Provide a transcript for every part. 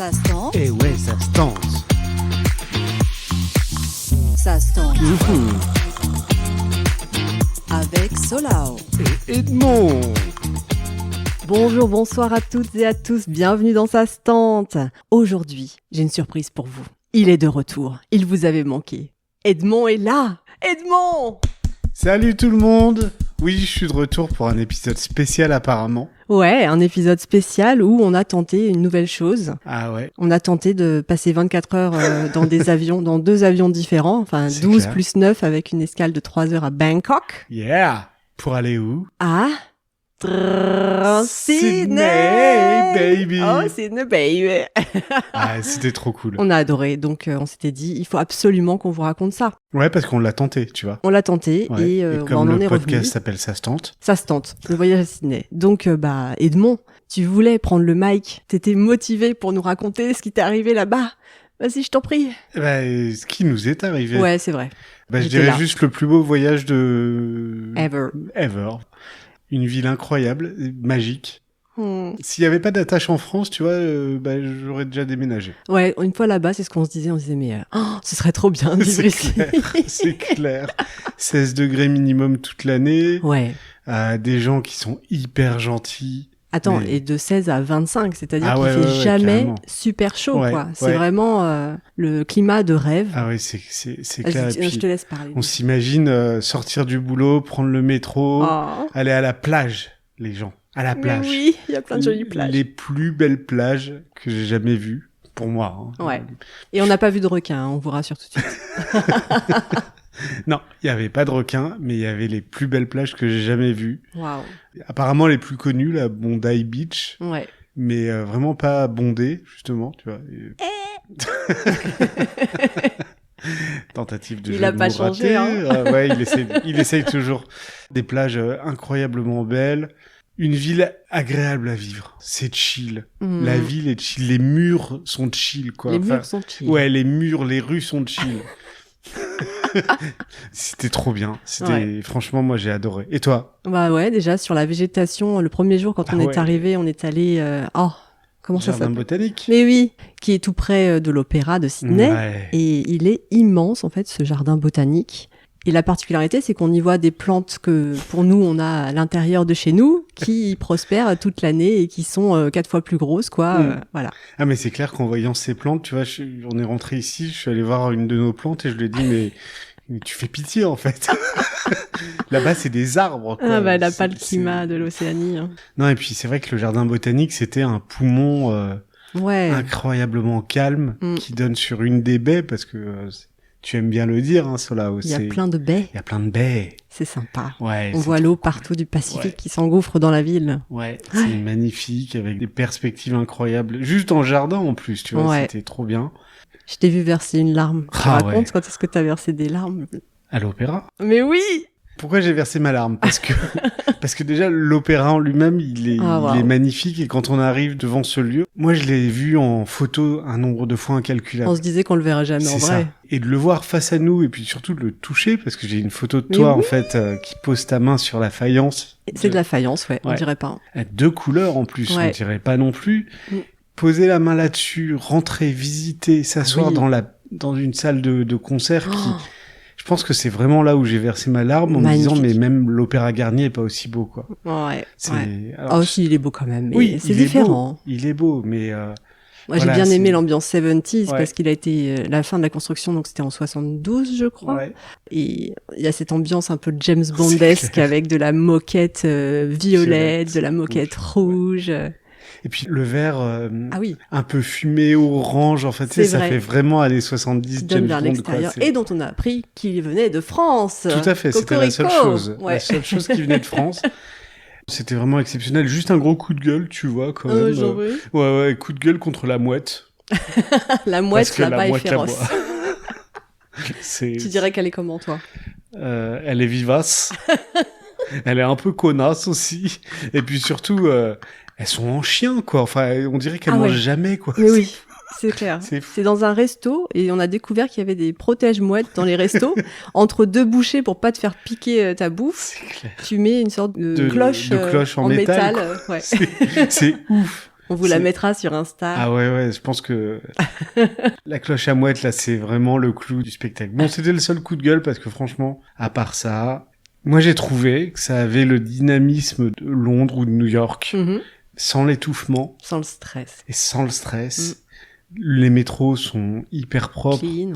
Ça se tente. Eh ouais, ça se tente. Ça se tente. Mhm. Avec Solao. Et Edmond. Bonjour, bonsoir à toutes et à tous, bienvenue dans Ça se tente. Aujourd'hui, j'ai une surprise pour vous. Il est de retour, il vous avait manqué. Edmond est là. Edmond! Salut tout le monde. Oui, je suis de retour pour un épisode spécial apparemment. Ouais, un épisode spécial où on a tenté une nouvelle chose. Ah ouais. On a tenté de passer 24 heures dans des avions, dans 2 avions différents, enfin C'est 12 clair. plus 9 avec une escale de 3 heures à Bangkok. Yeah. Pour aller où? À Sydney, baby. Oh, Sydney, baby. Ah, c'était trop cool. On a adoré, donc on s'était dit, il faut absolument qu'on vous raconte ça. Ouais, parce qu'on l'a tenté, tu vois. On l'a tenté Ouais. et Et on comme en le est podcast revenu. s'appelle Ça se tente. Ça se tente, le voyage à Sydney. Donc, Edmond, tu voulais prendre le mic, t'étais motivé pour nous raconter ce qui t'est arrivé là-bas. Vas-y, je t'en prie. Ce qui nous est arrivé. Ouais, c'est vrai. Je j'étais dirais là. juste le plus beau voyage de Ever. Une ville incroyable, magique. Hmm. S'il y avait pas d'attache en France, tu vois, j'aurais déjà déménagé. Ouais, une fois là-bas, c'est ce qu'on se disait. On se disait, mais ce serait trop bien de vivre C'est ici. clair, c'est clair. 16 degrés minimum toute l'année. Ouais. Des gens qui sont hyper gentils. Attends, Mais- et de 16 à 25, c'est-à-dire Ah qu'il ouais, fait ouais, jamais carrément. super chaud, Ouais, quoi. C'est ouais. vraiment le climat de rêve. Ah oui, c'est clair. Vas-y, Et je puis, te laisse parler. on s'imagine sortir du boulot, prendre le métro, Oh. aller à la plage, les gens. À la Mais plage. oui, il y a plein de jolies plages. Les plus belles plages que j'ai jamais vues, pour moi. Hein. Ouais. Et on n'a pas vu de requin, hein, on vous rassure tout de suite. Non, il y avait pas de requins, mais il y avait les plus belles plages que j'ai jamais vues. Waouh. Apparemment les plus connues, la Bondi Beach, Ouais. mais vraiment pas bondée, justement, tu vois. Tentative de Il jeu a de pas mots changé, raté. hein. Ouais, il essaye toujours. Des plages incroyablement belles. Une ville agréable à vivre. C'est chill. Hmm. La ville est chill. Les murs sont chill, quoi. Les Enfin, murs sont chill. Ouais, les murs, les rues sont chill. C'était trop bien. Franchement, moi, j'ai adoré. Et toi? Bah ouais, déjà sur la végétation, le premier jour quand Ah on est ouais. arrivé, on est allé comment ça Jardin s'appelle? botanique. Mais oui, qui est tout près de l'opéra de Sydney Ouais. et il est immense en fait ce jardin botanique. Et la particularité, c'est qu'on y voit des plantes que, pour nous, on a à l'intérieur de chez nous, qui prospèrent toute l'année et qui sont 4 fois plus grosses, quoi. Voilà. Ah, mais c'est clair qu'en voyant ces plantes, tu vois, on est rentré ici, je suis allé voir une de nos plantes et je lui ai dit, mais tu fais pitié, en fait. Là-bas, c'est des arbres, quoi. Ah bah, elle a pas le C'est- climat de l'Océanie. Hein. Non, et puis c'est vrai que le jardin botanique, c'était un poumon Ouais. incroyablement calme Mm. qui donne sur une des baies, parce que tu aimes bien le dire, hein, Solao. Il y a plein de baies. Il y a plein de baies. C'est sympa. Ouais. On c'est voit trop l'eau cool. partout du Pacifique Ouais. qui s'engouffre dans la ville. Ouais, c'est magnifique, avec des perspectives incroyables. Juste en jardin, en plus, tu vois, Ouais. c'était trop bien. Je t'ai vu verser une larme. Tu Ah racontes ouais. quand est-ce que t'as versé des larmes? À l'opéra. Mais oui! Pourquoi j'ai versé ma larme? Parce que déjà, l'opéra en lui-même, il est waouh. magnifique, et quand on arrive devant ce lieu, moi, je l'ai vu en photo un nombre de fois incalculable. On se disait qu'on le verrait jamais en C'est vrai. ça. Et de le voir face à nous, et puis surtout de le toucher, parce que j'ai une photo de Mais toi, oui. en fait, qui pose ta main sur la faïence. C'est de la faïence, ouais, on Ouais. dirait pas. Deux couleurs, en plus, Ouais. on dirait pas non plus. Mm. Poser la main là-dessus, rentrer, visiter, s'asseoir Oui. dans une salle de concert qui... Oh, Je pense que c'est vraiment là où j'ai versé ma larme en me Magnifique. disant, mais même l'Opéra Garnier est pas aussi beau, quoi. ouais. C'est, ouais. alors, Ah si, il est beau quand même. Mais oui, c'est il est différent. beau. Il est beau, mais Moi, voilà, j'ai bien c'est- aimé l'ambiance 70s Ouais. parce qu'il a été la fin de la construction, donc c'était en 72, je crois. ouais. Et il y a cette ambiance un peu James C'est Bondesque clair. avec de la moquette violette, Violette, de la moquette rouge. Et puis le verre Ah oui, un peu fumé, orange, en fait, tu sais, C'est ça vrai. fait vraiment années 70, qui donne James vers Bond, l'extérieur. quoi. C'est- Et dont on a appris qu'il venait de France. Tout à fait, c'était la seule Cocorico. chose. Ouais. La seule chose qui venait de France. C'était vraiment exceptionnel. Juste un gros coup de gueule, tu vois, quand même. J'en veux. Ouais, coup de gueule contre la mouette. La Parce mouette que la là-bas est mouette féroce. l'aboie. C'est, Tu dirais qu'elle est comment, toi? elle est vivace. Elle est un peu connasse aussi. Et puis surtout, elles sont en chien, quoi. Enfin, on dirait qu'elles Ah ouais. mangent jamais, quoi. Mais oui, c'est clair. C'est fou. C'est dans un resto et on a découvert qu'il y avait des protège-mouettes dans les restos. Entre deux bouchées pour pas te faire piquer ta bouffe, C'est clair. tu mets une sorte de cloche, de cloche en métal, quoi. ouais. C'est ouf. On vous la C'est- mettra sur Insta. Ah ouais, je pense que la cloche à mouette, là, c'est vraiment le clou du spectacle. Bon, c'était le seul coup de gueule parce que franchement, à part ça, moi j'ai trouvé que ça avait le dynamisme de Londres ou de New York, Mhm. sans l'étouffement Sans le stress. et sans le stress. Les métros sont hyper propres Clean, ouais.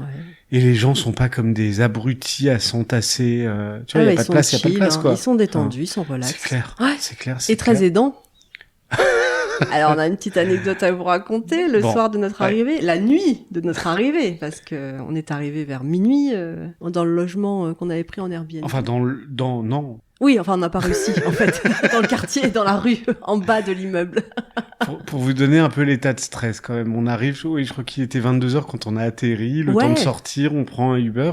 et les gens sont pas comme des abrutis à s'entasser. Tu vois, il y a pas de place, il y a pas de place, quoi. Ils sont détendus, ils sont Enfin, relax. c'est clair, Ouais. c'est clair. Et très aidant. Alors, on a une petite anecdote à vous raconter. Le Bon, soir de notre ouais. arrivée, la nuit de notre arrivée, parce que on est arrivé vers minuit dans le logement qu'on avait pris en Airbnb. Enfin, non. Oui, enfin, on n'a pas réussi, en fait, dans le quartier, dans la rue, en bas de l'immeuble. Pour vous donner un peu l'état de stress quand même, on arrive, oui, je crois qu'il était 22h quand on a atterri, le Ouais. temps de sortir, on prend un Uber,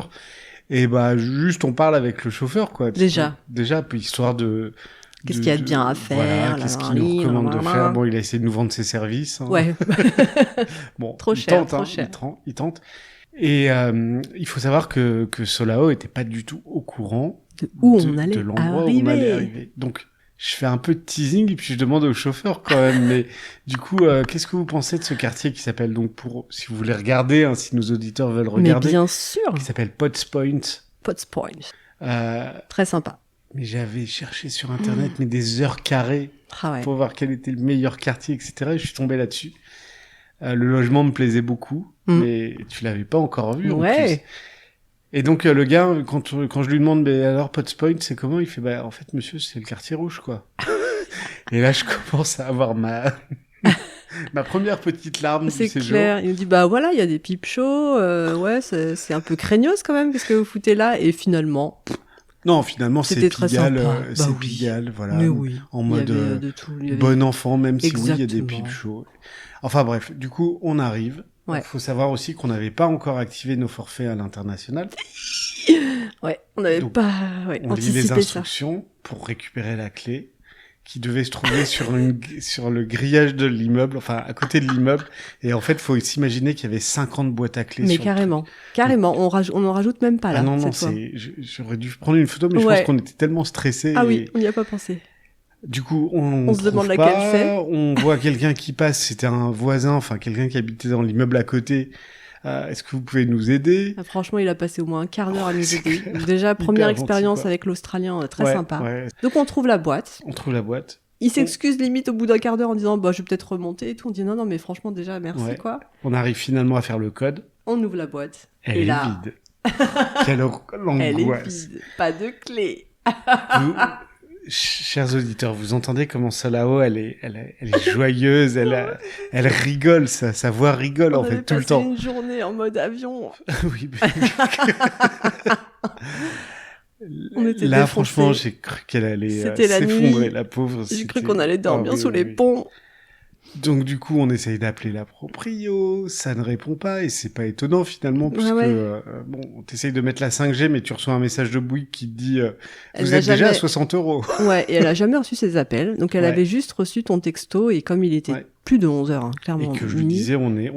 et bah juste on parle avec le chauffeur, quoi. Déjà. Déjà, puis histoire de... Qu'est-ce qu'il y a de bien à faire, Voilà, la qu'est-ce qu'il lalali, nous recommande de lalala. faire. Bon, il a essayé de nous vendre ses services. Hein. Ouais. Bon, Trop il cher, tente, trop hein, cher. il tente. Et il faut savoir que Solao était pas du tout au courant Où on allait de l'endroit où on allait arriver. arriver. Donc, je fais un peu de teasing et puis je demande au chauffeur quand même. Mais du coup, qu'est-ce que vous pensez de ce quartier qui s'appelle donc si vous voulez regarder, hein, si nos auditeurs veulent Mais regarder, bien sûr, qui s'appelle Potts Point. Potts Point. Euh, Très sympa. mais j'avais cherché sur internet mais des heures carrées Ah ouais. pour voir quel était le meilleur quartier, etc. Et je suis tombé là-dessus. Le logement me plaisait beaucoup, mais tu l'avais pas encore vu en Ouais. plus. Et donc le gars, quand je lui demande, mais alors Potts Point, c'est comment? Il fait, bah en fait monsieur, c'est le quartier rouge, quoi. Et là, je commence à avoir ma première petite larme du C'est séjour. clair. Il nous dit, bah voilà, il y a des pipe shows. Ouais, c'est un peu craignos quand même. Qu'est-ce que vous foutez là? Et finalement, Non, finalement, c'est C'était très Pigalle, sympa. c'est Bah oui. Pigalle, voilà. mais oui. En il y mode avait, de tout. Il y avait- bon enfant, même si oui, il y a des Exactement. pipe shows. Enfin bref, du coup, on arrive. Il Ouais. faut savoir aussi qu'on n'avait pas encore activé nos forfaits à l'international. Ouais, on n'avait Donc, pas On lit les anticipé ça. instructions pour récupérer la clé qui devait se trouver sur le grillage de l'immeuble, enfin à côté de l'immeuble. Et en fait, faut s'imaginer qu'il y avait 50 boîtes à clés. Mais sur le carrément. Carrément. On n'en rajoute même pas truc. là. Ah non, cette fois. j'aurais dû prendre une photo, mais je Ouais. pense qu'on était tellement stressés. Ah et oui, on n'y a pas pensé. Du coup, on On se trouve demande pas, laquelle c'est. on voit quelqu'un qui passe, c'était un voisin, enfin quelqu'un qui habitait dans l'immeuble à côté. Est-ce que vous pouvez nous aider? Ah, franchement, il a passé au moins un quart d'heure à nous c'est aider. clair. Déjà, première gentil, expérience quoi. avec l'Australien, très Ouais, sympa. ouais. Donc on trouve la boîte. On trouve la boîte. Il s'excuse limite au bout d'un quart d'heure en disant bah je vais peut-être remonter et tout. On dit non mais franchement déjà merci Ouais. quoi. On arrive finalement à faire le code. On ouvre la boîte. Elle et est là, vide. Quelle elle est angoisse. vide, pas de clé. Vous, chers auditeurs, vous entendez comment Solao, elle est joyeuse, elle rigole, sa voix rigole On en avait fait tout le passé temps. une journée en mode avion. Oui, mais- On était Là, défoncés. franchement, j'ai cru qu'elle allait C'était la s'effondrer, nuit. la pauvre. J'ai cru c'était- qu'on allait dormir Ah oui, sous oui, les oui. ponts. Donc du coup, on essaye d'appeler la proprio, ça ne répond pas et c'est pas étonnant finalement puisque ouais. bon, t'essayes de mettre la 5G mais tu reçois un message de Bouygues qui te dit Elle vous n'a êtes déjà à jamais- 60 €. Ouais, et elle a jamais reçu ses appels. Donc elle Ouais. avait juste reçu ton texto et comme il était Ouais. plus de 11h, Et clairement. que je lui minuit, disais on est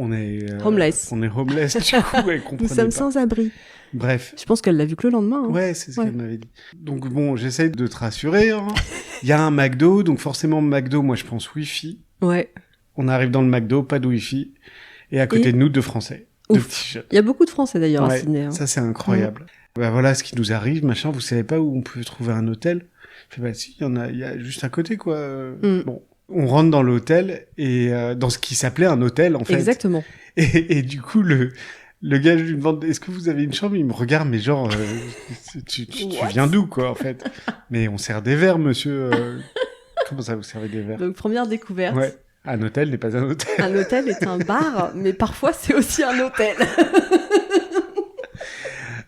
Homeless. On est homeless du coup elle comprenait nous sommes pas. sans abri. Bref. Je pense qu'elle l'a vu que le lendemain. hein. Ouais, c'est ce Ouais. qu'elle m'avait dit. Donc bon, j'essaye de te rassurer. Hein. Il y a un McDo, donc forcément McDo, moi je pense Wi-Fi. Ouais. On arrive dans le McDo, pas de Wi-Fi. Et à côté Et- de nous, deux Français. Deux Ouf. petits jeunes. Il y a beaucoup de Français d'ailleurs à Ouais, Sydney. hein. ça c'est incroyable. Bah voilà ce qui nous arrive, machin. Vous savez pas où on peut trouver un hôtel? Je fais bah si, il y a juste à côté quoi. Bon, on rentre dans l'hôtel et dans ce qui s'appelait un hôtel en fait. Exactement. Et du coup le gars, je lui demande est-ce que vous avez une chambre? Il me regarde mais genre tu What viens d'où quoi en fait? Mais on sert des verres monsieur. Comment ça vous servez des verres? Donc première découverte. Ouais. Un hôtel n'est pas un hôtel. Un hôtel est un bar, mais parfois c'est aussi un hôtel.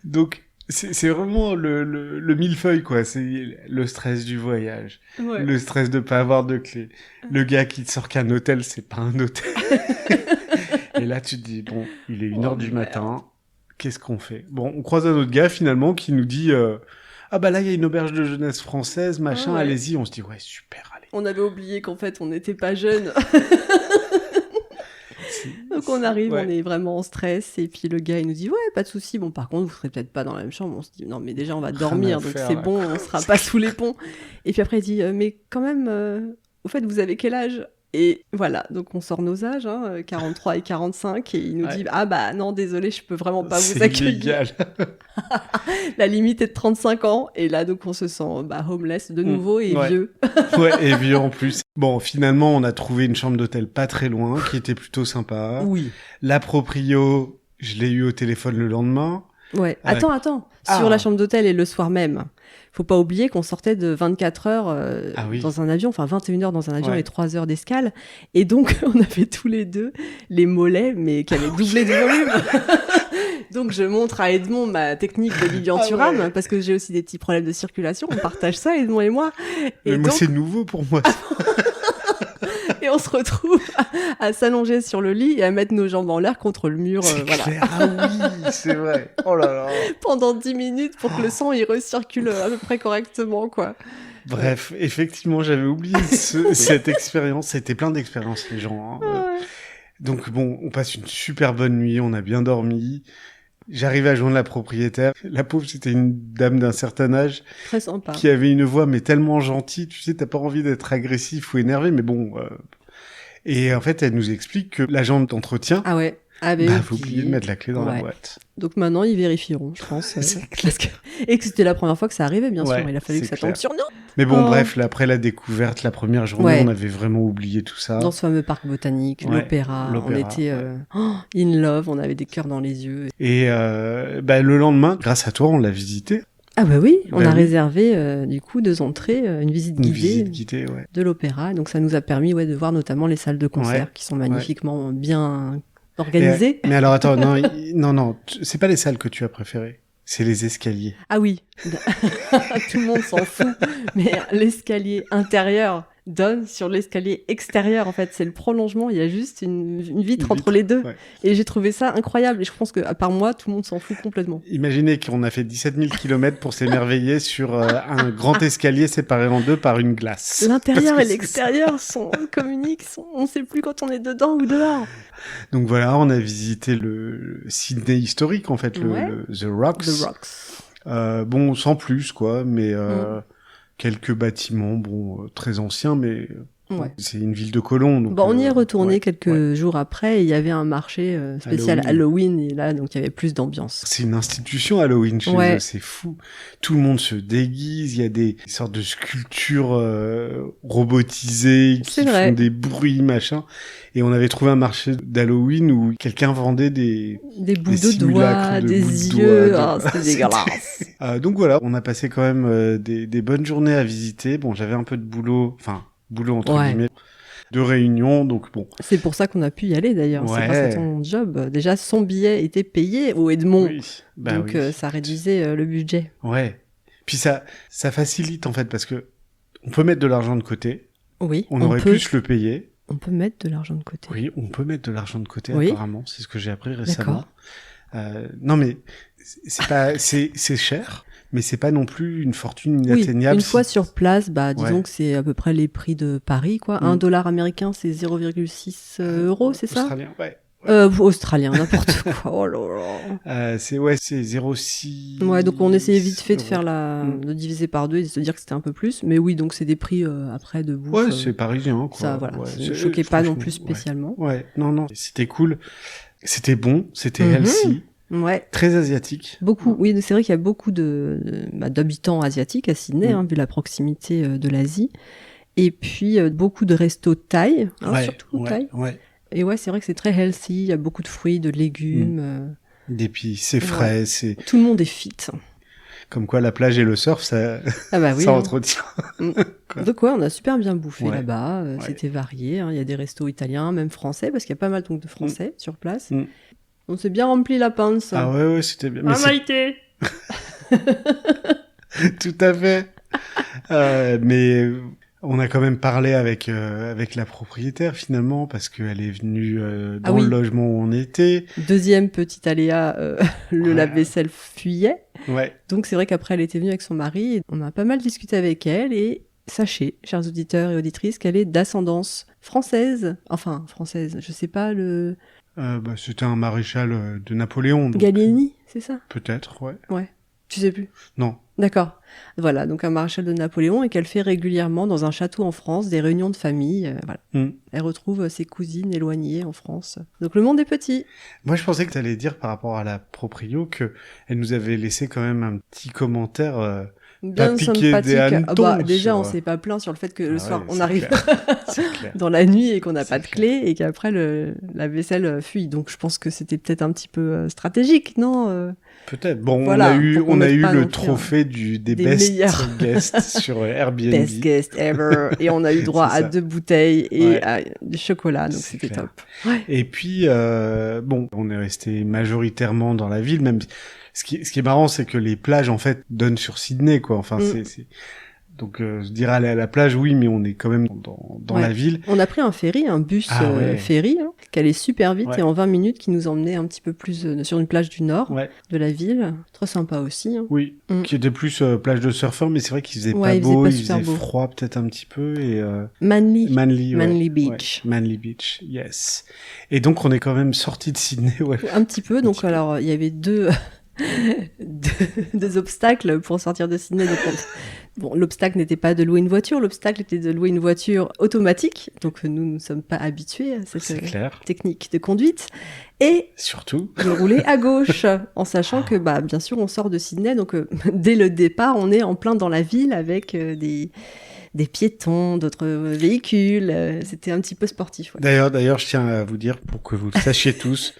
Donc, c'est vraiment le millefeuille, quoi. C'est le stress du voyage, Ouais. le stress de pas avoir de clé. Le gars qui te sort qu'un hôtel, c'est pas un hôtel. Et là, tu te dis, bon, il est 1h du merde. matin, qu'est-ce qu'on fait? Bon, on croise un autre gars, finalement, qui nous dit, ah bah là, il y a une auberge de jeunesse française, machin, Ah ouais. allez-y. On se dit, ouais, super, allez. On avait oublié qu'en fait on n'était pas jeunes. Donc on arrive, Ouais. on est vraiment en stress et puis le gars il nous dit ouais pas de souci. Bon par contre vous serez peut-être pas dans la même chambre. On se dit non mais déjà on va dormir à donc faire, c'est là. bon on sera pas sous les ponts. Et puis après il dit mais quand même au fait vous avez quel âge? Et voilà, donc on sort nos âges, 43 et 45, et il nous dit « Ah bah non, désolé, je peux vraiment pas vous accueillir. illégal. » La limite est de 35 ans, et là, donc on se sent homeless de nouveau et Ouais. vieux. Ouais, et vieux en plus. Bon, finalement, on a trouvé une chambre d'hôtel pas très loin, qui était plutôt sympa. Oui. La proprio, je l'ai eu au téléphone le lendemain. Ouais. Attends. Sur la chambre d'hôtel et le soir même. Faut pas oublier qu'on sortait de 24 heures dans un avion, enfin 21 heures dans un avion et 3 heures d'escale. Et donc, on avait tous les deux les mollets, mais qui avaient doublé de volume. Donc, je montre à Edmond ma technique de Lilian Thuram, parce que j'ai aussi des petits problèmes de circulation. On partage ça, Edmond et moi. Et Mais moi, donc, c'est nouveau pour moi. et on se retrouve à s'allonger sur le lit et à mettre nos jambes en l'air contre le mur. C'est Voilà. clair. Ah oui, c'est vrai. Oh là là. Pendant 10 minutes pour que le sang il recircule à peu près correctement, quoi. Bref, effectivement, j'avais oublié cette expérience. C'était plein d'expériences, les gens. Ouais. Donc bon, on passe une super bonne nuit, on a bien dormi. J'arrive à joindre la propriétaire. La pauvre, c'était une dame d'un certain âge Très sympa. qui avait une voix mais tellement gentille. Tu sais, t'as pas envie d'être agressif ou énervé, mais bon. Et en fait, elle nous explique que l'agent d'entretien, Ah ouais. Ah ben oui, faut oublier de mettre la clé dans la Ouais. boîte. Donc maintenant, ils vérifieront, je pense. C'est parce que... Et que c'était la première fois que ça arrivait, bien Ouais, sûr. Il a fallu que c'est ça clair. tombe sur nous. Mais bon, Oh. bref, là, après la découverte, la première journée, Ouais. on avait vraiment oublié tout ça. Dans ce fameux parc botanique, Ouais, l'opéra. On l'opéra, était in love, on avait des cœurs dans les yeux. Et le lendemain, grâce à toi, on l'a visité. Ah bah oui, on Bah a oui. réservé du coup 2 entrées, une visite Une guidée visite guidée, ouais. de l'opéra. Donc ça nous a permis de voir notamment les salles de concert Ouais. qui sont magnifiquement bien organisées. Mais alors, attends, non, c'est pas les salles que tu as préférées. C'est les escaliers. Ah oui, tout le monde s'en fout, mais l'escalier intérieur donne sur l'escalier extérieur, en fait. C'est le prolongement, il y a juste une vitre entre les deux. Ouais. Et j'ai trouvé ça incroyable. Et je pense qu'à part moi, tout le monde s'en fout complètement. Imaginez qu'on a fait 17 000 km pour s'émerveiller sur un grand escalier séparé en deux par une glace. L'intérieur Parce et que l'extérieur communiquent, on ne sait plus quand on est dedans ou dehors. Donc voilà, on a visité le Sydney historique, en fait, Ouais. The Rocks. The Rocks. Bon, sans plus, quoi, mais quelques bâtiments, très anciens, mais Ouais. c'est une ville de colons. Donc, Bon, on y est retourné ouais, quelques ouais. jours après et il y avait un marché spécial Halloween et là, donc il y avait plus d'ambiance. C'est une institution Halloween chez Ouais. eux, c'est fou. Tout le monde se déguise, il y a des sortes de sculptures robotisées qui C'est vrai. font des bruits, machin. Et on avait trouvé un marché d'Halloween où quelqu'un vendait des Des bouts de simulacres doigts, de des bouts de yeux, doigts, c'était dégueulasse. donc voilà, on a passé quand même des bonnes journées à visiter. Bon, j'avais un peu de boulot entre Ouais. guillemets, de réunions, donc bon. C'est pour ça qu'on a pu y aller d'ailleurs, c'est Ouais. grâce à ton job. Déjà, son billet était payé au Edmond, Oui, bah donc oui. ça réduisait le budget. Ouais. Puis ça facilite en fait parce que on peut mettre de l'argent de côté. Oui, On aurait pu se le payer. on peut mettre de l'argent de côté. Oui, on peut mettre de l'argent de côté Oui. apparemment, c'est ce que j'ai appris récemment. D'accord. Non mais c'est pas c'est cher, mais c'est pas non plus une fortune Oui, inatteignable. une fois sur place, disons Ouais. que c'est à peu près les prix de Paris, quoi. Mm. $1 américain, c'est 0,6 euros, c'est ça? Australien, ouais. Australien, n'importe quoi. Oh là là. C'est 0,6. Ouais, donc on essayait vite fait de euros. faire Mm. de diviser par 2 et de se dire que c'était un peu plus. Mais oui, donc c'est des prix après de bouffe. Ouais, c'est parisien quoi. Ça, voilà. Ouais, Ça choquait pas non plus franchement, ouais. spécialement. Ouais, non, c'était cool. C'était bon, c'était Mhm. healthy, Ouais. très asiatique. Beaucoup, oui, c'est vrai qu'il y a beaucoup d'habitants asiatiques à Sydney, Mm. vu la proximité de l'Asie. Et puis, beaucoup de restos thaï, Ouais, surtout ouais, thaï. ouais. Et ouais, c'est vrai que c'est très healthy, il y a beaucoup de fruits, de légumes. D'épices, c'est frais, c'est Tout le monde est fit. comme quoi la plage et le surf, ça, Ah bah oui. ça hein. entretient. Quoi. Donc ouais, on a super bien bouffé Ouais. là-bas, Ouais. c'était varié, il y a des restos italiens, même français, parce qu'il y a pas mal donc, de français sur place. Mm. On s'est bien rempli la panse. Ah ouais, c'était bien. Mais Ah, Maïté. tout à fait. Mais on a quand même parlé avec la propriétaire finalement parce qu'elle est venue dans Ah oui. le logement où on était. Deuxième petit aléa, le Ouais. lave-vaisselle fuyait. Ouais. Donc c'est vrai qu'après elle était venue avec son mari, et on a pas mal discuté avec elle, et sachez, chers auditeurs et auditrices, qu'elle est d'ascendance française. Enfin, française, je sais pas, le C'était un maréchal de Napoléon. donc, Gallieni, c'est ça? peut-être, ouais. Ouais. Tu sais plus? Non. D'accord. Voilà, donc un maréchal de Napoléon et qu'elle fait régulièrement dans un château en France, des réunions de famille. Voilà. Elle retrouve ses cousines éloignées en France. Donc le monde est petit. Moi, je pensais que tu allais dire par rapport à la proprio que elle nous avait laissé quand même un petit commentaire Bien piqué sympathique. des hannetons Déjà, sur- on s'est pas plaint sur le fait que le soir, ouais, on c'est arrive clair. C'est clair. dans la nuit et qu'on n'a C'est pas de clair. clé et qu'après la vaisselle fuit. Donc je pense que c'était peut-être un petit peu stratégique, non Peut-être. Bon, Voilà, on a eu, pour qu'on on a mette eu pas le non plus, trophée des des best meilleurs. guests sur Airbnb. Best guest ever. Et on a eu droit C'est à ça. 2 bouteilles et Ouais. à du chocolat. Donc C'est c'était clair. top. Ouais. Et puis, bon, on est resté majoritairement dans la ville, même. Ce qui est marrant, c'est que les plages, en fait, donnent sur Sydney, quoi. Enfin, donc, je dirais aller à la plage, oui, mais on est quand même dans Ouais. la ville. On a pris un ferry, un bus Ah ouais. ferry, qui allait super vite Ouais. et en 20 minutes qui nous emmenait un petit peu plus sur une plage du nord Ouais, de la ville. Très sympa aussi. Hein. oui. Qui était plus plage de surfeurs, mais c'est vrai qu'il faisait Ouais, pas il faisait beau, pas il super faisait beau. froid peut-être un petit peu, et Manly. Manly, ouais. Manly Beach. Ouais, Manly Beach, yes. Et donc, on est quand même sorti de Sydney, ouais. Un petit peu. Donc, petit peu. alors, il y avait deux obstacles pour sortir de Sydney. Donc, bon, l'obstacle n'était pas de louer une voiture, l'obstacle était de louer une voiture automatique. Donc, nous ne sommes pas habitués à C'est cette clair. technique de conduite. Et Surtout. de rouler à gauche, en sachant que, bah, bien sûr, on sort de Sydney. Donc, dès le départ, on est en plein dans la ville avec des piétons, d'autres véhicules. C'était un petit peu sportif. Ouais. D'ailleurs, je tiens à vous dire, pour que vous le sachiez tous,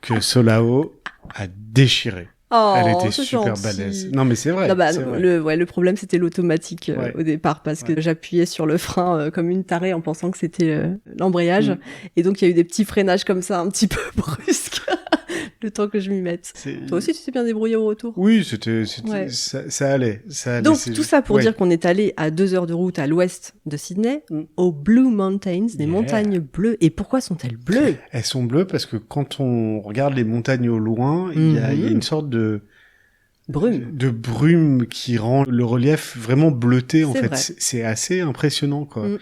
que Solao a déchiré. Oh, Elle était c'est super gentil. balèze. Non, mais c'est vrai. Non, bah, c'est vrai. le problème, c'était l'automatique Ouais. au départ, parce que Ouais. j'appuyais sur le frein comme une tarée en pensant que c'était l'embrayage. Mm. Et donc, il y a eu des petits freinages comme ça, un petit peu brusques, le temps que je m'y mette. C'est- Toi aussi, tu t'es bien débrouillé au retour. Oui, c'était, Ouais. ça allait. Donc, c'est- tout ça pour ouais. dire qu'on est allé à 2 heures de route à l'ouest de Sydney, Mm. aux Blue Mountains, des Yeah. montagnes bleues. Et pourquoi sont-elles bleues? Elles sont bleues parce que quand on regarde les montagnes au loin, il y a une sorte de brume qui rend le relief vraiment bleuté, en C'est fait. vrai. C'est assez impressionnant, quoi. Mm.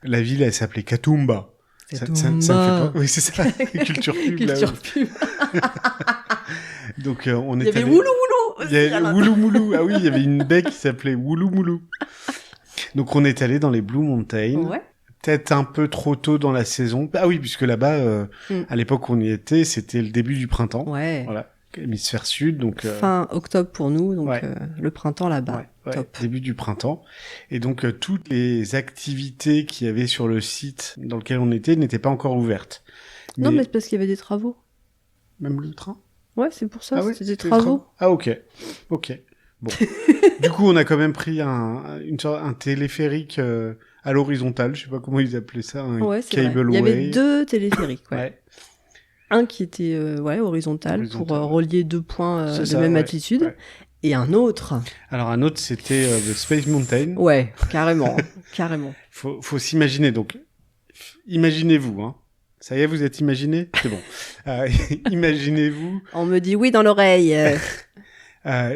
La ville, elle s'appelait Katoomba. Ça me fait pas... Oui, c'est ça. Culture pub, là. Culture pub. Donc, on Il y est avait allé... Woulou Woulou. Il y avait Woulou Moulou. Ah oui, il y avait une baie qui s'appelait Woulou Moulou. Donc, on est allé dans les Blue Mountains. Ouais. Peut-être un peu trop tôt dans la saison. Ah oui, puisque là-bas, à l'époque où on y était, c'était le début du printemps. Ouais. Voilà. Hémisphère sud, donc... Fin octobre pour nous, donc ouais. le printemps là-bas. Ouais, Top. début du printemps. Et donc, toutes les activités qu'il y avait sur le site dans lequel on était n'étaient pas encore ouvertes. Non, mais c'est parce qu'il y avait des travaux. Même le train? Ouais, c'est pour ça, Ah ouais, c'était des c'était travaux. Ah, ok. Ok. Bon. Du coup, on a quand même pris un téléphérique à l'horizontale. Je sais pas comment ils appelaient ça. Un Ouais, c'est vrai. cableway. Il y avait 2 téléphériques, ouais. Ouais. Un qui était horizontal pour relier 2 points de même altitude. Ouais. Et un autre. Alors, un autre, c'était le Space Mountain. Ouais, carrément. Carrément. Faut s'imaginer. Donc, imaginez-vous, hein. Ça y est, vous êtes imaginé? C'est bon. Imaginez-vous On me dit oui dans l'oreille.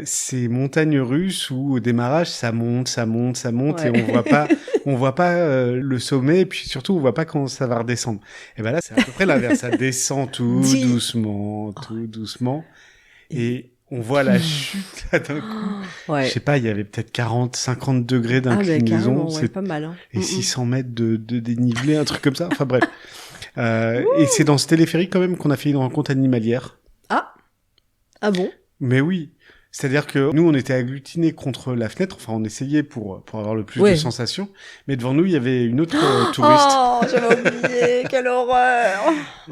ces montagnes russes où au démarrage ça monte Ouais. et on voit pas le sommet et puis surtout on voit pas quand ça va redescendre. Et ben là c'est à peu près l'inverse, ça descend tout doucement et on voit la chute là d'un coup. Ouais. Je sais pas, il y avait peut-être 50 degrés Ah, bah, d'inclinaison, carrément, ouais, c'est pas mal. Hein. et 600 mètres de dénivelé, un truc comme ça. Enfin bref. Et c'est dans ce téléphérique quand même qu'on a fait une rencontre animalière. Ah bon? Mais oui. C'est-à-dire que nous, on était agglutinés contre la fenêtre. Enfin, on essayait pour avoir le plus Ouais. de sensations. Mais devant nous, il y avait une autre touriste. Oh, j'avais oublié, quelle horreur!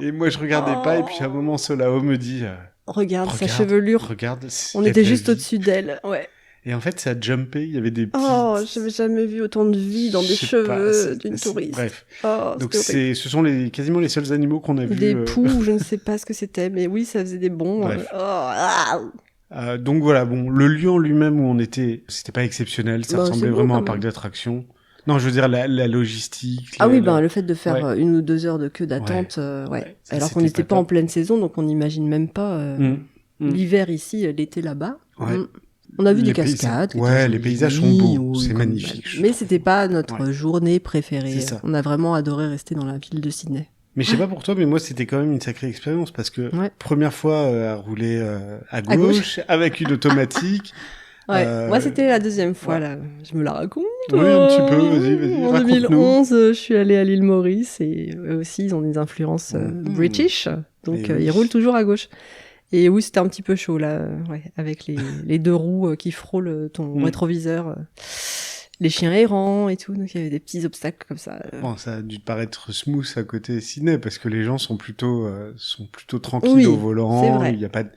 Et moi, je regardais pas. Et puis, à un moment, Solao me dit... Regarde sa chevelure. Regarde. On était juste au-dessus d'elle, ouais. Et en fait, ça a jumpé. Il y avait des petits... Oh, j'avais jamais vu autant de vie dans des Je sais pas, cheveux d'une touriste. Bref. Oh, Donc, c'était horrible. ce sont quasiment les seuls animaux qu'on a vus. Des poux, je ne sais pas ce que c'était, mais oui, ça faisait des bonds. Bref. Ah. Donc voilà, bon, le lieu en lui-même où on était, c'était pas exceptionnel. Ça Bah, ressemblait c'est beau, vraiment à quand un parc même. d'attractions. Non, je veux dire la logistique. Ah oui, ben le fait de faire Ouais. 1 ou 2 heures de queue d'attente, Ouais, ça, alors qu'on c'était n'était pas pas en top. pleine saison, donc on n'imagine même pas l'hiver ici, l'été là-bas. Ouais. On a vu Les des paysages- cascades. qui ouais, étaient les paysages jolies, sont beaux, oui, c'est quand magnifique, même. je Mais c'était pas notre journée préférée. C'est ça. On a vraiment adoré rester dans la ville de Sydney. Mais je sais pas pour toi, mais moi c'était quand même une sacrée expérience parce que Ouais. première fois à rouler à À gauche. gauche avec une automatique, Ouais, moi c'était la deuxième fois, là. Je me la raconte. Oui, un petit peu, vas-y, En raconte-nous. 2011, je suis allée à l'île Maurice et eux aussi, ils ont des influences british. Donc, Eh oui. ils roulent toujours à gauche. Et oui, c'était un petit peu chaud, là, avec les deux roues qui frôlent ton rétroviseur. Les chiens errants et tout, donc il y avait des petits obstacles comme ça. Bon, ça a dû te paraître smooth à côté Sydney, parce que les gens sont plutôt tranquilles au volant. C'est vrai. Il y a pas de...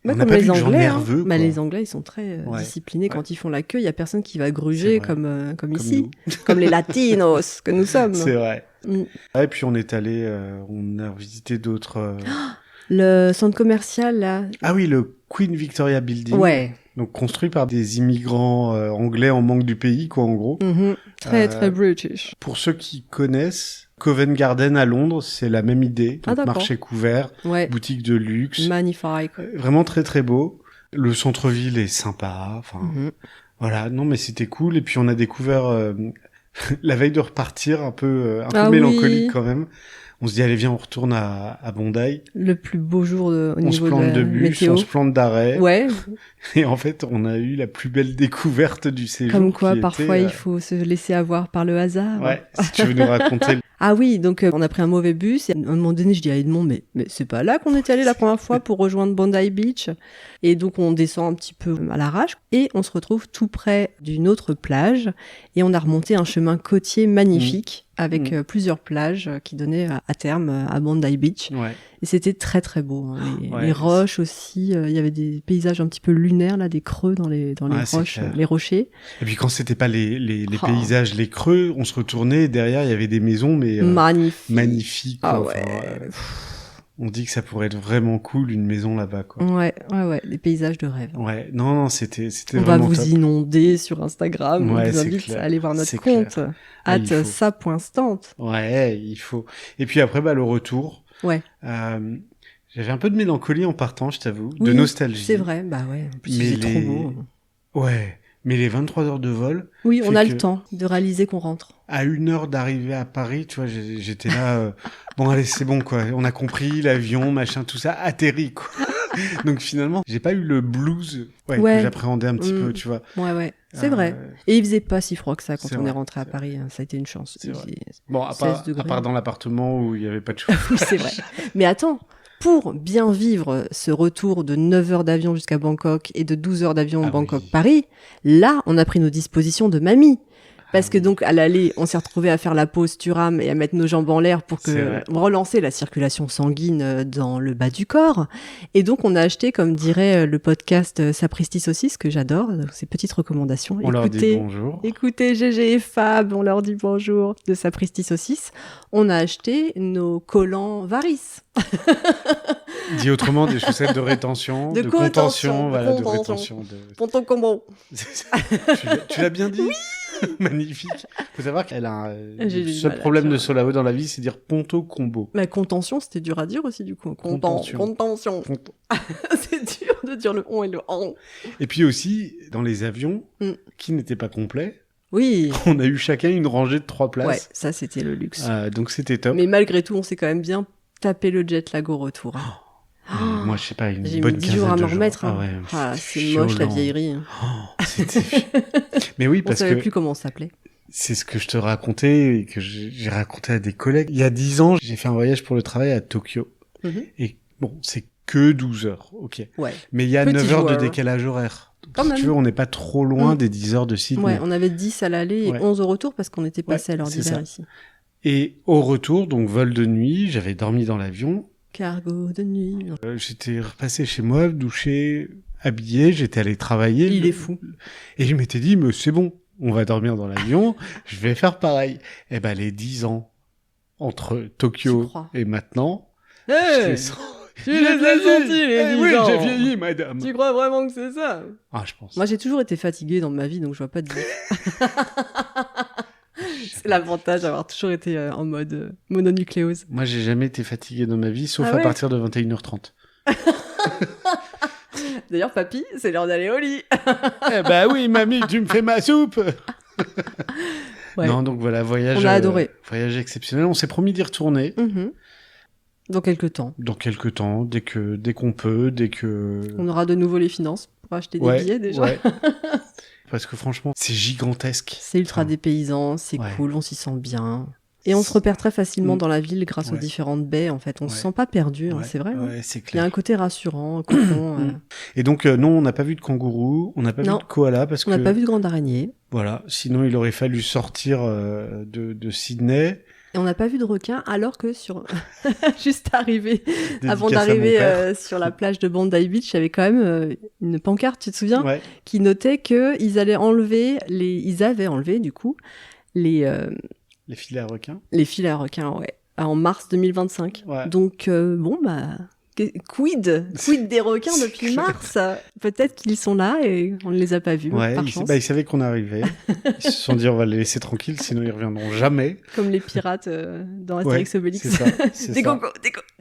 Bah, On n'a comme pas les vu de gens Anglais, nerveux, bah, quoi. les Anglais, ils sont très disciplinés quand ils font la queue. Il y a personne qui va gruger C'est vrai. comme ici, comme les Latinos que nous sommes. C'est vrai. Mm. Et puis on est allé, on a visité d'autres... Le centre commercial, là. Ah oui, le Queen Victoria Building. Ouais. Donc construit par des immigrants anglais en manque du pays, quoi, en gros. Mhm. Très british. Pour ceux qui connaissent, Covent Garden à Londres, c'est la même idée. Ah, Donc d'accord. marché couvert, Ouais. boutique de luxe. Magnifique. Vraiment très très beau. Le centre-ville est sympa. Enfin, Mhm. voilà. Non, mais c'était cool. Et puis on a découvert la veille de repartir, un peu Ah mélancolique oui. quand même. On se dit allez viens, on retourne à Bondi. Le plus beau jour au On se niveau de plante la de bus, météo. on se plante d'arrêt. Ouais, Et en fait, on a eu la plus belle découverte du séjour. comme quoi qui parfois était, il faut se laisser avoir par le hasard. Ouais, si tu veux nous raconter. Ah oui, donc on a pris un mauvais bus et à un moment donné je dis à Edmond mais c'est pas là qu'on était allé la première fois pour rejoindre Bondi Beach. Et donc on descend un petit peu à l'arrache et on se retrouve tout près d'une autre plage et on a remonté un chemin côtier magnifique avec plusieurs plages qui donnaient à terme à Bondi Beach. Ouais. Et c'était très très beau. Hein. Ouais, les roches aussi, il y avait des paysages un petit peu lunaires là, des creux dans les c'est roches, clair. les rochers. Et puis quand c'était pas les paysages, les creux, on se retournait et derrière il y avait des maisons mais magnifiques. Ah quoi. ouais. On dit que ça pourrait être vraiment cool une maison là-bas quoi. Ouais, les paysages de rêve. Ouais, non, c'était On va vraiment vous top. inonder sur Instagram. Ouais, On vous c'est invite clair. à aller voir notre C'est compte. clair. Ah, il faut. @sa.stant. Ouais, il faut. Et puis après le retour. Ouais. J'avais un peu de mélancolie en partant, je t'avoue, de Oui, nostalgie. C'est vrai, bah ouais. En plus, Mais c'est trop beau. Ouais, mais les 23 heures de vol, Oui, on fait a que- le temps de réaliser qu'on rentre. à 1 heure d'arriver à Paris, tu vois, j'étais là, bon allez, c'est bon quoi, on a compris, l'avion, machin, tout ça, atterri quoi. Donc finalement, j'ai pas eu le blues que j'appréhendais un petit peu, tu vois. Ouais, c'est vrai. Et il faisait pas si froid que ça quand c'est on vrai, est rentré à c'est Paris. Ça a été une chance. C'est vrai. faisait Bon, à 16 degrés. part dans l'appartement où il y avait pas de chauffe. Oui, c'est vrai. Mais attends, pour bien vivre ce retour de 9 heures d'avion jusqu'à Bangkok et de 12 heures d'avion Ah Bangkok-Paris, là, on a pris nos dispositions de mamie. Parce que donc, à l'aller, on s'est retrouvé à faire la pause Turam et à mettre nos jambes en l'air pour C'est vrai. relancer la circulation sanguine dans le bas du corps. Et donc, on a acheté, comme dirait le podcast Sapristi Saucisse, que j'adore, ces petites recommandations. On leur dit bonjour. Écoutez GG et Fab, on leur dit bonjour de Sapristi Saucisse. On a acheté nos collants Varis. Dit autrement, des chaussettes de rétention, De de contention, contention, voilà, de contention. rétention. Ponton combo. Tu l'as bien dit. Oui. Magnifique. Faut savoir qu'elle a J'ai le du seul mal à problème de dire. Solao dans la vie, c'est dire ponto combo. Ma contention, c'était dur à dire aussi, du coup. Contention. Contention. C'est dur de dire le on et le en. Et puis aussi, dans les avions, qui n'étaient pas complets, Oui. on a eu chacun une rangée de 3 places. Ouais, ça, c'était le luxe. Donc c'était top. Mais malgré tout, on s'est quand même bien tapé le jet lag au retour. Hein. Mais moi, je sais pas, une J'ai bonne mis 10 jours à quinzaine me de remettre. jours. Hein. Ah ouais, C'est moche, la vieillerie. Hein. C'était... Mais oui, On parce savait que plus comment on s'appelait. c'est ce que je te racontais et que j'ai raconté à des collègues. Il y a 10 ans, j'ai fait un voyage pour le travail à Tokyo. Et bon, c'est que 12 heures, ok. Ouais. Mais il y a Petit 9 heures de joueur. décalage horaire. Donc, Quand si même. tu veux, on n'est pas trop loin des 10 heures de Sydney. Ouais, on avait 10 à l'aller et Ouais. 11 au retour parce qu'on était passé à l'heure c'est d'hiver ça. ici. Et au retour, donc vol de nuit, j'avais dormi dans l'avion. Cargo de nuit. J'étais repassé chez moi, douché, habillé, j'étais allé travailler. Il est fou. Et je m'étais dit, mais c'est bon, on va dormir dans l'avion, je vais faire pareil. Et ben les 10 ans entre Tu Tokyo crois et maintenant, je Hey, les sens. tu les as sentis, les 10 oui, ans. j'ai vieilli, madame. Tu crois vraiment que c'est ça? Ah, je pense. Moi, j'ai toujours été fatiguée dans ma vie, donc je vois pas de diff. C'est l'avantage d'avoir toujours été en mode mononucléose. Moi, j'ai jamais été fatigué dans ma vie, sauf Ah ouais à partir de 21h30. D'ailleurs, papy, c'est l'heure d'aller au lit. Eh ben oui, mamie, tu me fais ma soupe. Ouais. Non, donc voilà, voyage. On a adoré. Voyage exceptionnel. On s'est promis d'y retourner Mhm. Dans quelques temps. dans quelques temps, dès qu'on peut, dès que. On aura de nouveau les finances. pour acheter des billets déjà. Ouais. Parce que franchement, c'est gigantesque. C'est ultra Enfin, dépaysant, c'est ouais. cool, on s'y sent bien. Et on se repère très facilement dans la ville grâce aux Ouais. différentes baies, en fait. On se Ouais. sent pas perdu, hein, Ouais. c'est vrai. hein. Ouais, c'est Il y a clair. un côté rassurant, cocon. Et donc, non, on n'a pas vu de kangourou, on n'a pas Non. vu de koala parce On que... n'a pas vu de grande araignée. Voilà, sinon il aurait fallu sortir de Sydney. Et on n'a pas vu de requin, alors que sur juste arrivé, avant Dédicace à mon d'arriver père. sur la plage de Bondi Beach, il y avait quand même une pancarte, tu te souviens, Ouais. qui notait que ils avaient enlevé du coup les Les filets à requins. filets à requins, ouais, en mars 2025. Ouais. Donc bon bah quid des requins C'est depuis clair. mars. Peut-être qu'ils sont là et on ne les a pas vus Ouais, par ils chance. savaient qu'on arrivait. Ils se sont dit on va les laisser tranquilles, sinon ils reviendront jamais. Comme les pirates dans Astérix Obélix. c'est ça. C'est Des ça.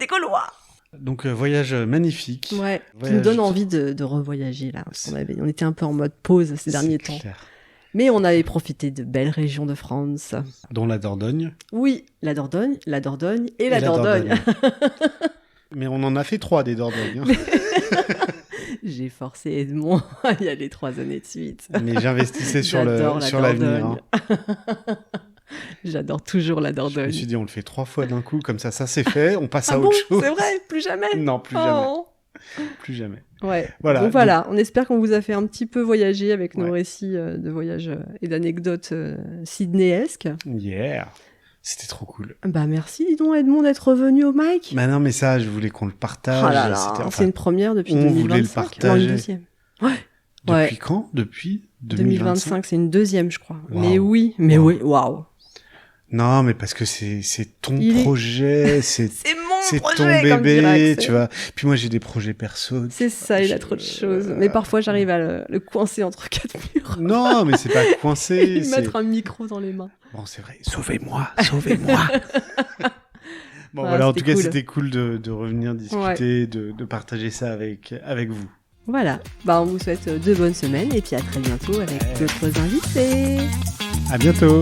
Gaulois. Donc voyage magnifique. Ouais, qui Voyage- nous donne envie de revoyager là. Parce on était un peu en mode pause ces derniers C'est temps. clair. Mais on avait profité de belles régions de France. Dont la Dordogne. Oui, la Dordogne et la Dordogne. Mais on en a fait 3 des Dordogne. Hein. J'ai forcé Edmond à y aller 3 années de suite. Mais j'investissais sur J'adore la l'avenir. Hein. Dordogne. J'adore toujours la Je me Dordogne. suis dit on le fait 3 fois d'un coup, comme ça c'est fait, on passe Ah à bon, autre chose. c'est vrai, plus jamais. Non, plus jamais. Oh. Plus jamais. Ouais. Voilà, Donc voilà, on espère qu'on vous a fait un petit peu voyager avec nos Ouais. récits de voyages et d'anecdotes sydneyesques. Yeah. C'était trop cool. Bah merci, dis donc Edmond, d'être revenu au mic. Bah non, mais ça, je voulais qu'on le partage. Oh là là, C'était- c'est enfin, une première depuis on 2025. voulait le Non, partager. une deuxième. Ouais. depuis ouais. quand? Depuis 2025, c'est une deuxième, je crois. Wow. Mais oui, waouh. Non, mais parce que c'est ton Il est- projet, c'est C'est mon ton projet, comme dirait bébé, Axel. tu vois. Puis moi, j'ai des projets perso. C'est ça, il a trop de choses. Mais parfois, j'arrive à le coincer entre 4 murs. Non, mais c'est pas Et coincé. lui c'est- mettre un micro dans les mains. Bon, c'est vrai. Sauvez-moi, sauvez-moi. Bon, Ouais, voilà, en tout c'était cas, cool. c'était cool de revenir discuter, de partager ça avec vous. Voilà. Bah, on vous souhaite 2 bonnes semaines et puis à très bientôt avec d'autres invités. À bientôt.